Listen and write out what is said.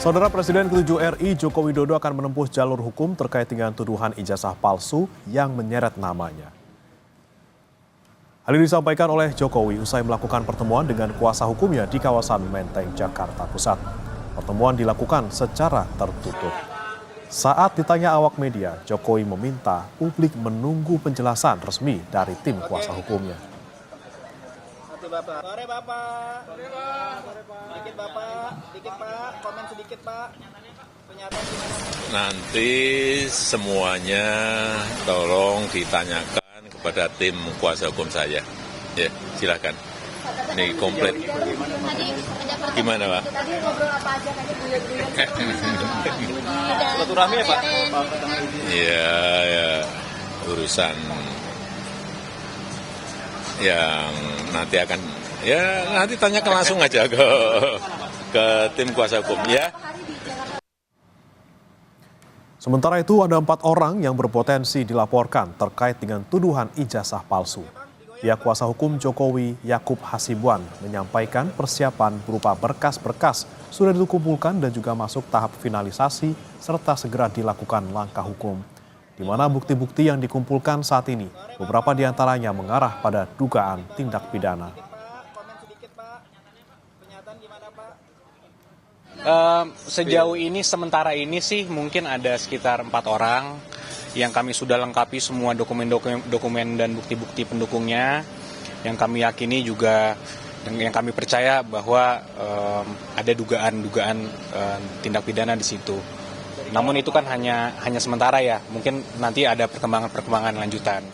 Saudara Presiden ke-7 RI Joko Widodo akan menempuh jalur hukum terkait dengan tuduhan ijazah palsu yang menyeret namanya. Hal ini disampaikan oleh Jokowi usai melakukan pertemuan dengan kuasa hukumnya di kawasan Menteng, Jakarta Pusat. Pertemuan dilakukan secara tertutup. Saat ditanya awak media, Jokowi meminta publik menunggu penjelasan resmi dari tim kuasa hukumnya. Sore Bapak. Dikit Bapak, komen sedikit Pak. Pernyataan gimana? Nanti semuanya tolong ditanyakan kepada tim kuasa hukum saya. Ya, silakan. Ini komplit. Gimana Pak? Tadi ngobrol apa aja tadi buyut-buyut. Silaturahmi ya Pak? Ya, urusan yang nanti akan, nanti tanyakan langsung aja ke tim kuasa hukum ya. Sementara itu ada 4 orang yang berpotensi dilaporkan terkait dengan tuduhan ijazah palsu. Pihak kuasa hukum Jokowi Yakub Hasibuan menyampaikan persiapan berupa berkas-berkas sudah dikumpulkan dan juga masuk tahap finalisasi serta segera dilakukan langkah hukum. Di mana bukti-bukti yang dikumpulkan saat ini, beberapa diantaranya mengarah pada dugaan tindak pidana. Komen sedikit Pak. Pernyataan gimana Pak? Sejauh ini sementara ini sih mungkin ada sekitar 4 orang yang kami sudah lengkapi semua dokumen dan bukti-bukti pendukungnya, yang kami yakini juga yang kami percaya bahwa ada dugaan tindak pidana di situ. Namun itu kan hanya sementara ya, mungkin nanti ada perkembangan lanjutan.